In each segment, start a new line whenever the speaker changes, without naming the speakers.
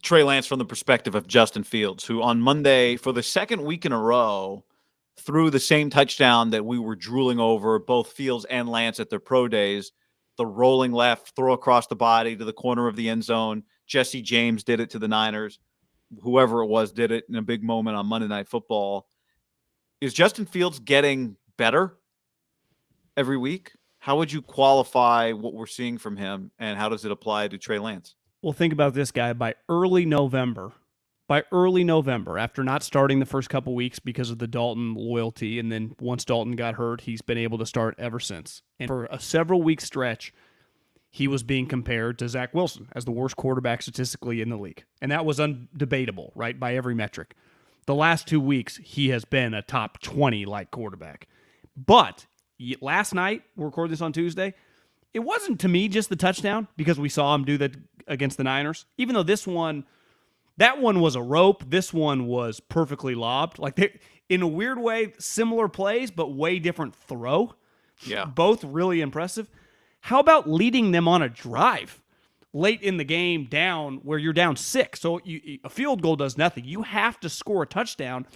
Trey Lance from the perspective of Justin Fields, who on Monday, for the second week in a row, threw the same touchdown that we were drooling over, both Fields and Lance at their pro days. The rolling left, throw across the body to the corner of the end zone. Jesse James did it to the Niners. Whoever it was did it in a big moment on Monday Night Football. Is Justin Fields getting better every week? How would you qualify what we're seeing from him, and how does it apply to Trey Lance?
Well, think about this guy. By early November, after not starting the first couple weeks because of the Dalton loyalty, and then once Dalton got hurt, he's been able to start ever since. And for a several-week stretch, he was being compared to Zach Wilson as the worst quarterback statistically in the league. And that was undebatable, right, by every metric. The last 2 weeks, he has been a top 20-like quarterback. But last night, we're recording this on Tuesday, it wasn't, to me, just the touchdown, because we saw him do that against the Niners. Even though that one was a rope, this one was perfectly lobbed. Like, in a weird way, similar plays, but way different throw.
Yeah.
Both really impressive. How about leading them on a drive late in the game down where you're down 6? So a field goal does nothing. You have to score a touchdown.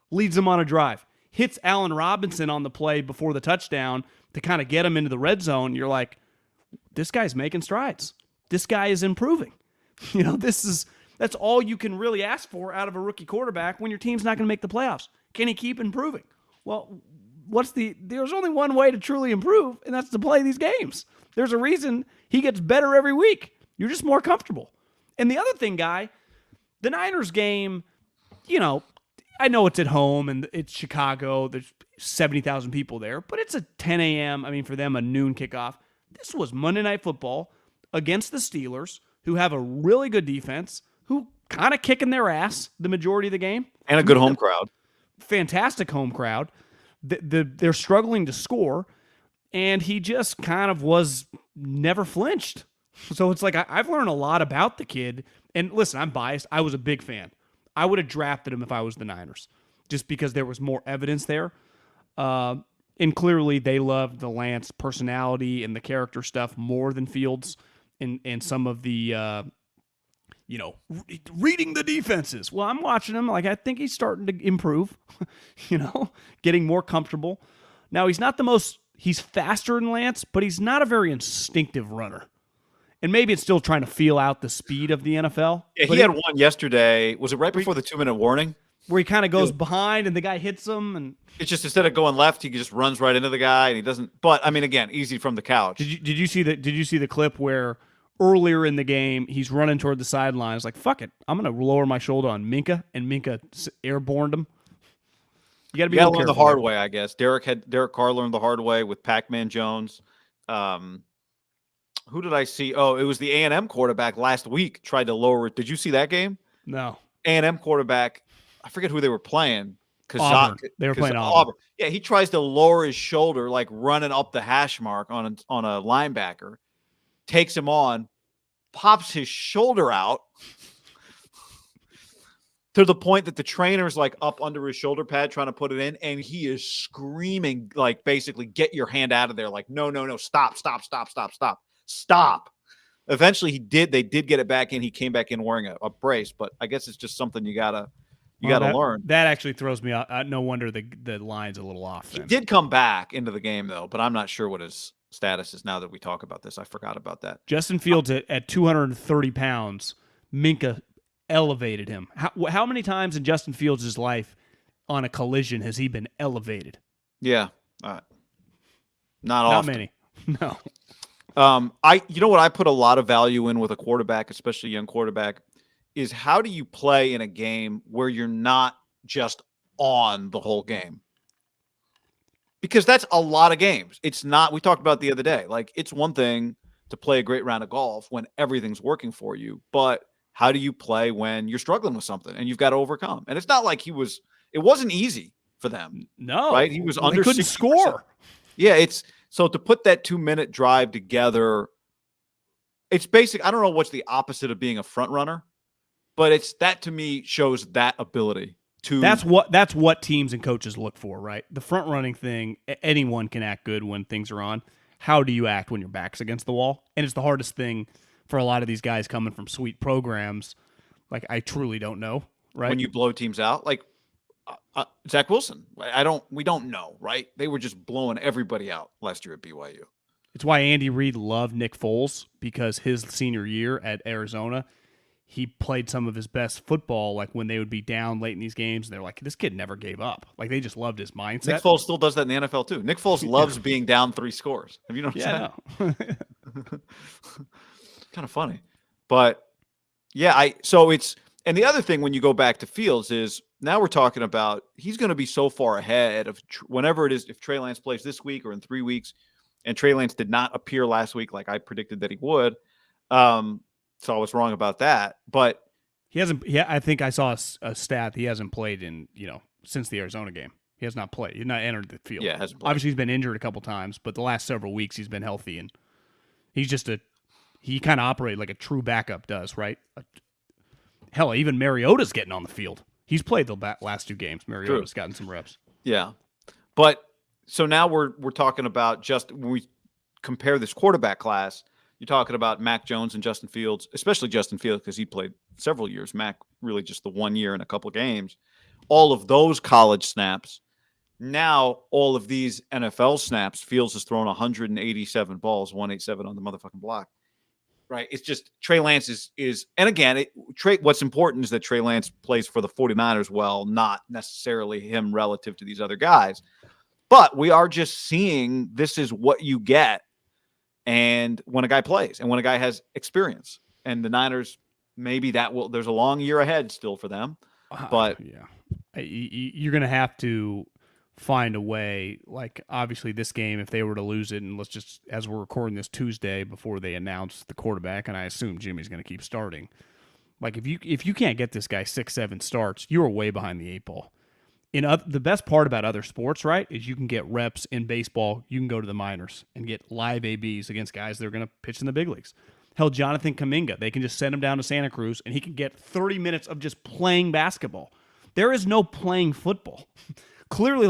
Leads them on a drive. Hits Allen Robinson on the play before the touchdown to kind of get him into the red zone. You're like, this guy's making strides. This guy is improving. That's all you can really ask for out of a rookie quarterback when your team's not going to make the playoffs. Can he keep improving? Well, there's only one way to truly improve, and that's to play these games. There's a reason he gets better every week. You're just more comfortable. And the other thing, Guy, the Niners game, I know it's at home and it's Chicago. There's 70,000 people there, but it's a 10 a.m., for them, a noon kickoff. This was Monday Night Football against the Steelers, who have a really good defense, who kind of kicking their ass the majority of the game.
And a good home crowd.
Fantastic home crowd. They're struggling to score, and he just kind of never flinched. So it's like I've learned a lot about the kid. And listen, I'm biased. I was a big fan. I would have drafted him if I was the Niners, just because there was more evidence there. And clearly they loved the Lance personality and the character stuff more than Fields and some of the reading the defenses. Well, I'm watching him. Like, I think he's starting to improve, getting more comfortable. Now, he's faster than Lance, but he's not a very instinctive runner. And maybe it's still trying to feel out the speed of the NFL.
Yeah, he had one yesterday. Was it right before the 2-minute warning?
Where he kind of goes behind and the guy hits him. And
it's just, instead of going left, he just runs right into the guy, and he doesn't. But, again, easy from the couch.
Did you see the clip where earlier in the game, he's running toward the sidelines like, fuck it, I'm going to lower my shoulder on Minka, and Minka airborned him. You got to be able to learn
the hard way, I guess. Derek Carr learned the hard way with Pac-Man Jones. Who did I see? Oh, it was the A&M quarterback last week tried to lower it. Did you see that game?
No.
A&M quarterback, I forget who they were playing.
Auburn. They were playing Auburn.
Yeah, he tries to lower his shoulder, like running up the hash mark on a linebacker. Takes him on, pops his shoulder out to the point that the trainer's like up under his shoulder pad trying to put it in, and he is screaming, like, basically, get your hand out of there. Like, no, stop. Eventually they did get it back in. He came back in wearing a brace, but I guess it's just something you gotta learn.
That actually throws me out. No wonder the line's a little off. Then.
He did come back into the game, though, but I'm not sure what his status is now that we talk about this. I forgot about that.
Justin Fields at 230 pounds, Minka elevated him. How many times in Justin Fields' life on a collision has he been elevated?
Yeah. Not often.
Not many. No.
You know what I put a lot of value in with a quarterback, especially a young quarterback, is how do you play in a game where you're not just on the whole game? Because that's a lot of games. It's not, we talked about the other day, like, it's one thing to play a great round of golf when everything's working for you, but how do you play when you're struggling with something and you've got to overcome? And it's not like it wasn't easy for them.
No.
Right? He was under 60%.
Couldn't score.
Yeah, so to put that 2-minute drive together, it's basic. I don't know what's the opposite of being a front runner, but that to me shows that ability.
That's what teams and coaches look for, right? The front running thing, anyone can act good when things are on. How do you act when your back's against the wall? And it's the hardest thing for a lot of these guys coming from sweet programs, like I truly don't know, right?
When you blow teams out, like Zach Wilson, we don't know, right? They were just blowing everybody out last year at BYU.
It's why Andy Reid loved Nick Foles, because his senior year at Arizona, he played some of his best football, like when they would be down late in these games, and they're like, this kid never gave up. Like, they just loved his mindset.
Nick Foles still does that in the NFL too. Nick Foles loves being down 3 scores. Have you noticed that?
No.
Kind of funny. But yeah, and the other thing when you go back to Fields is now we're talking about he's going to be so far ahead of whenever it is, if Trey Lance plays this week or in 3 weeks, and Trey Lance did not appear last week like I predicted that he would. So I was wrong about that. But
he hasn't. Yeah, I think I saw a stat. He hasn't played in since the Arizona game. He has not played. He's not entered the field.
Yeah, hasn't played.
Obviously, he's been injured a couple times, but the last several weeks he's been healthy, and he's just he kind of operated like a true backup does, right? Hell, even Mariota's getting on the field. He's played the last 2 games. Mariota's gotten some reps.
Yeah, but so now we're talking about just when we compare this quarterback class. You're talking about Mac Jones and Justin Fields, especially Justin Fields because he played several years. Mac really just the 1 year and a couple of games. All of those college snaps. Now all of these NFL snaps, Fields has thrown 187 balls, 187 on the motherfucking block. Right? It's just Trey Lance is and again, what's important is that Trey Lance plays for the 49ers well, not necessarily him relative to these other guys. But we are just seeing this is what you get. And when a guy plays and when a guy has experience, and the Niners, maybe there's a long year ahead still for them. But
you're going to have to find a way. Like, obviously this game, if they were to lose it, and let's just, as we're recording this Tuesday before they announce the quarterback, and I assume Jimmy's going to keep starting. Like, if you can't get this guy 6-7 starts, you are way behind the 8 ball. The best part about other sports, right, is you can get reps in baseball. You can go to the minors and get live ABs against guys that are going to pitch in the big leagues. Hell, Jonathan Kuminga, they can just send him down to Santa Cruz, and he can get 30 minutes of just playing basketball. There is no playing football. Clearly,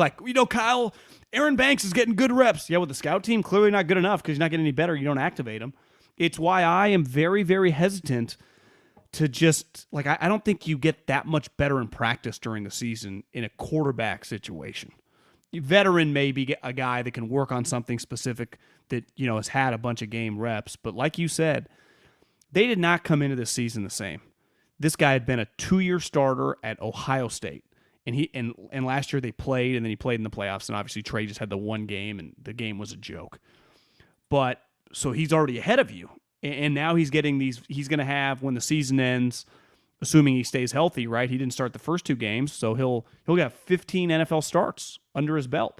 Kyle, Aaron Banks is getting good reps. Yeah, with the scout team, clearly not good enough because he's not getting any better. You don't activate him. It's why I am very, very hesitant to just, I don't think you get that much better in practice during the season in a quarterback situation. Veteran may be a guy that can work on something specific that, has had a bunch of game reps. But like you said, they did not come into this season the same. This guy had been a 2-year starter at Ohio State. And last year they played, and then he played in the playoffs. And obviously Trey just had the 1 game, and the game was a joke. But so he's already ahead of you. And now he's getting these. He's going to have, when the season ends, assuming he stays healthy, right? He didn't start the first 2 games, so he'll get 15 NFL starts under his belt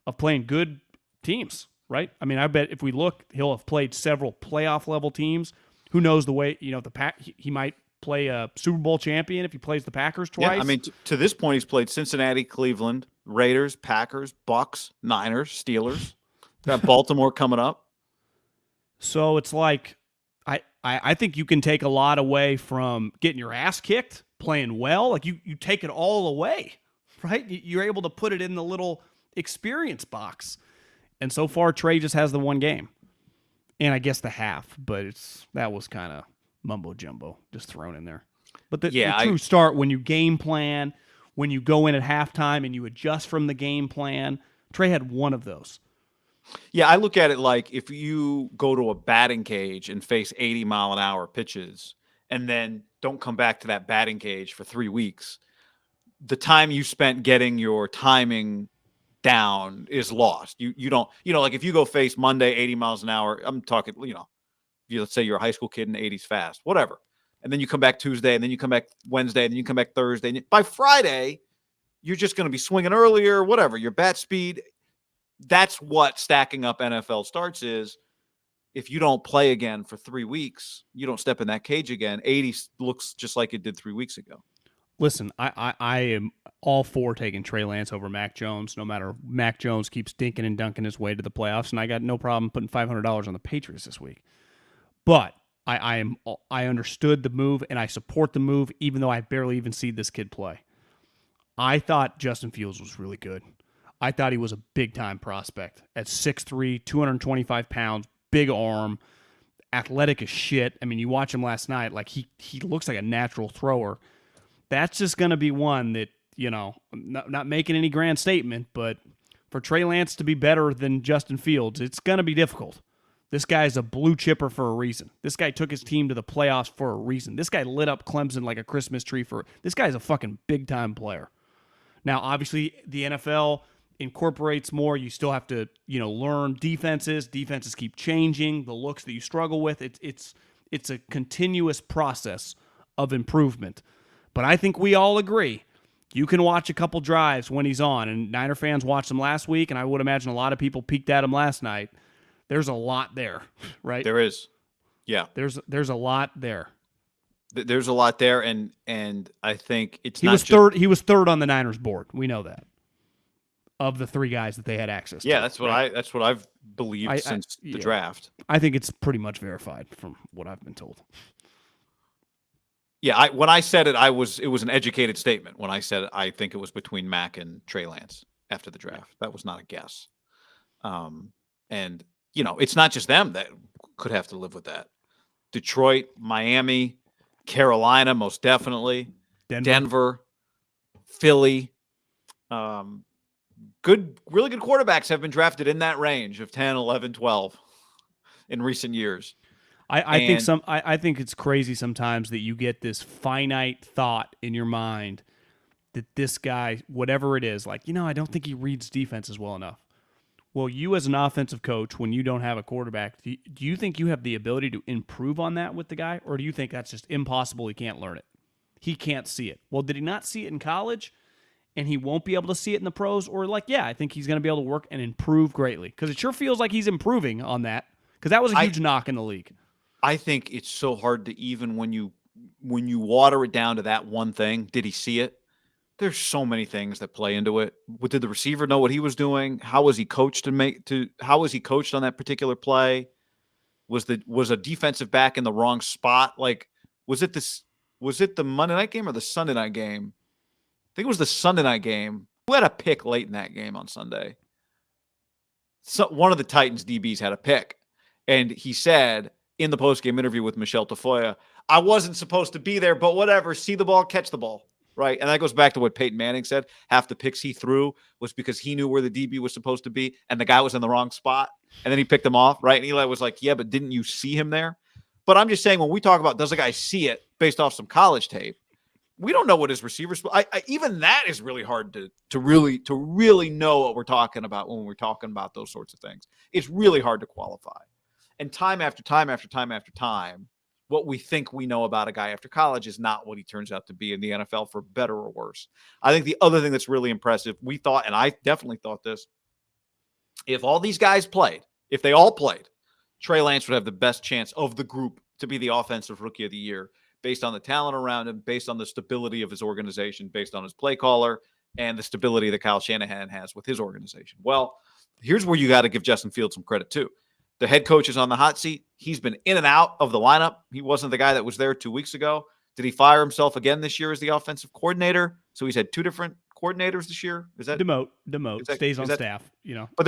of playing good teams, right? I mean, I bet if we look, he'll have played several playoff level teams. Who knows the way? He might play a Super Bowl champion if he plays the Packers twice.
Yeah, I mean, to this point, he's played Cincinnati, Cleveland, Raiders, Packers, Bucks, Niners, Steelers. Got Baltimore coming up.
So it's like, I think you can take a lot away from getting your ass kicked, playing well. Like, you take it all away, right? You're able to put it in the little experience box. And so far, Trey just has the 1 game. And I guess the half, but that was kind of mumbo jumbo just thrown in there. But the true start, when you game plan, when you go in at halftime and you adjust from the game plan, Trey had 1 of those.
Yeah, I look at it like if you go to a batting cage and face 80-mile-an-hour pitches and then don't come back to that batting cage for 3 weeks, the time you spent getting your timing down is lost. You don't, like if you go face Monday 80 miles an hour, I'm talking, let's say you're a high school kid in the 80s fast, whatever. And then you come back Tuesday, and then you come back Wednesday, and then you come back Thursday. And by Friday, you're just going to be swinging earlier, whatever, your bat speed. That's what stacking up NFL starts is. If you don't play again for 3 weeks, you don't step in that cage again. 80 looks just like it did 3 weeks ago.
Listen, I am all for taking Trey Lance over Mac Jones, no matter Mac Jones keeps dinking and dunking his way to the playoffs, and I got no problem putting $500 on the Patriots this week. But I understood the move, and I support the move, even though I barely even see this kid play. I thought Justin Fields was really good. I thought he was a big-time prospect at 6'3", 225 pounds, big arm, athletic as shit. I mean, you watch him last night, like he looks like a natural thrower. That's just going to be one that, not making any grand statement, but for Trey Lance to be better than Justin Fields, it's going to be difficult. This guy's a blue chipper for a reason. This guy took his team to the playoffs for a reason. This guy lit up Clemson like a Christmas tree this guy's a fucking big-time player. Now, obviously, the NFL incorporates more. You still have to, learn defenses. Defenses keep changing. The looks that you struggle with, it's a continuous process of improvement. But I think we all agree you can watch a couple drives when he's on, and Niner fans watched him last week, and I would imagine a lot of people peeked at him last night. There's a lot there, right?
There is. Yeah.
There's a lot there.
There's a lot there, and I think it's
he
not
was
just,
third. He was third on the Niners board. We know that. Of the three guys that they had access to.
Yeah, that's what I've believed since the draft.
I think it's pretty much verified from what I've been told.
Yeah, when I said it, it was an educated statement. When I said I think it was between Mac and Trey Lance after the draft. That was not a guess. And it's not just them that could have to live with that. Detroit, Miami, Carolina, most definitely, Denver, Philly. Really good quarterbacks have been drafted in that range of 10, 11, 12 in recent years.
I think it's crazy sometimes that you get this finite thought in your mind that this guy, whatever it is, like, I don't think he reads defenses well enough. Well, you as an offensive coach, when you don't have a quarterback, do you think you have the ability to improve on that with the guy? Or do you think that's just impossible? He can't learn it. He can't see it. Well, did he not see it in college and he won't be able to see it in the pros? Or I think he's going to be able to work and improve greatly. Because it sure feels like he's improving on that. Because that was a huge knock in the league.
I think it's so hard to even when you water it down to that one thing, did he see it? There's so many things that play into it. Did the receiver know what he was doing? How was he coached how was he coached on that particular play? Was a defensive back in the wrong spot? Like, was it the Monday night game or the Sunday night game? I think it was the Sunday night game. Who had a pick late in that game on Sunday? So one of the Titans DBs had a pick. And he said in the postgame interview with Michelle Tafoya, I wasn't supposed to be there, but whatever, see the ball, catch the ball. Right. And that goes back to what Peyton Manning said. Half the picks he threw was because he knew where the DB was supposed to be and the guy was in the wrong spot. And then he picked him off. Right. And Eli was like, yeah, but didn't you see him there? But I'm just saying, when we talk about does a guy see it based off some college tape, we don't know what his receivers. Even that is really hard to really know what we're talking about when we're talking about those sorts of things. It's really hard to qualify. And time after time after time after time, what we think we know about a guy after college is not what he turns out to be in the NFL, for better or worse. I think the other thing that's really impressive, we thought, and I definitely thought this, if all these guys played, if they all played, Trey Lance would have the best chance of the group to be the offensive rookie of the year based on the talent around him, based on the stability of his organization, based on his play caller, and the stability that Kyle Shanahan has with his organization. Well, here's where you got to give Justin Fields some credit too. The head coach is on the hot seat. He's been in and out of the lineup. He wasn't the guy that was there 2 weeks ago. Did he fire himself again this year as the offensive coordinator? So he's had two different coordinators this year. Is that
demote? Stays on staff.
But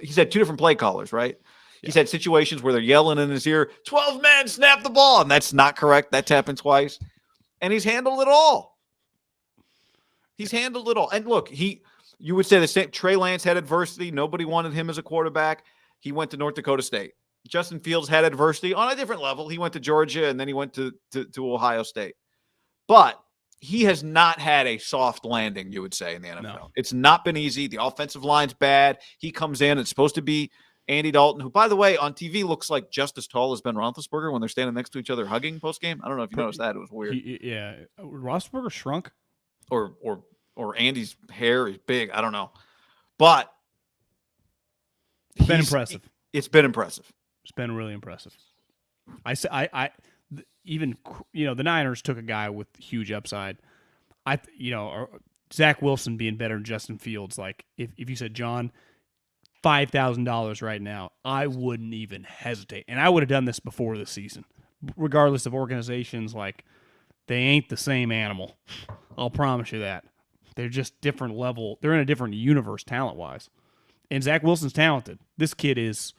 he's had two different play callers, right? Yeah. He's had situations where they're yelling in his ear, 12 men, snap the ball. And that's not correct. That's happened twice. And he's handled it all. And look, you would say the same. Trey Lance had adversity. Nobody wanted him as a quarterback. He went to North Dakota State. Justin Fields had adversity on a different level. He went to Georgia, and then he went to Ohio State. But he has not had a soft landing, you would say, in the NFL. No. It's not been easy. The offensive line's bad. He comes in. It's supposed to be Andy Dalton, who, by the way, on TV looks like just as tall as Ben Roethlisberger when they're standing next to each other hugging postgame. I don't know if you noticed that. It was weird.
Yeah. Roethlisberger shrunk?
Or Andy's hair is big. I don't know. But
it's been impressive.
It's been impressive.
It's been really impressive. Even the Niners took a guy with huge upside. Zach Wilson being better than Justin Fields. Like if you said, John, $5,000 right now, I wouldn't even hesitate. And I would have done this before the season, regardless of organizations. Like, they ain't the same animal. I'll promise you that. They're just different level. They're in a different universe talent-wise. And Zach Wilson's talented. This kid is,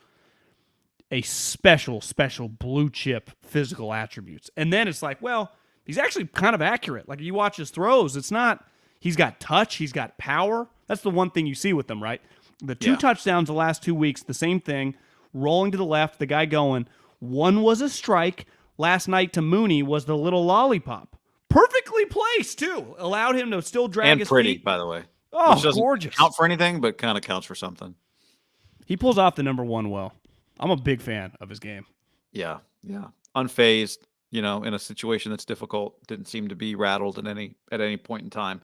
a special blue chip physical attributes. And then it's like, well, he's actually kind of accurate. Like you watch his throws, it's not, he's got touch, he's got power. That's the one thing you see with them, right? The two touchdowns the last 2 weeks, the same thing, rolling to the left, the guy going. One was a strike. Last night to Mooney was the little lollipop. Perfectly placed, too. Allowed him to still drag his
pretty,
feet.
by the way.
Oh,
which doesn't
gorgeous.
count for anything, but kind of counts for something.
He pulls off the number one well. I'm a big fan of his game.
Yeah. Unfazed, in a situation that's difficult. Didn't seem to be rattled at any point in time.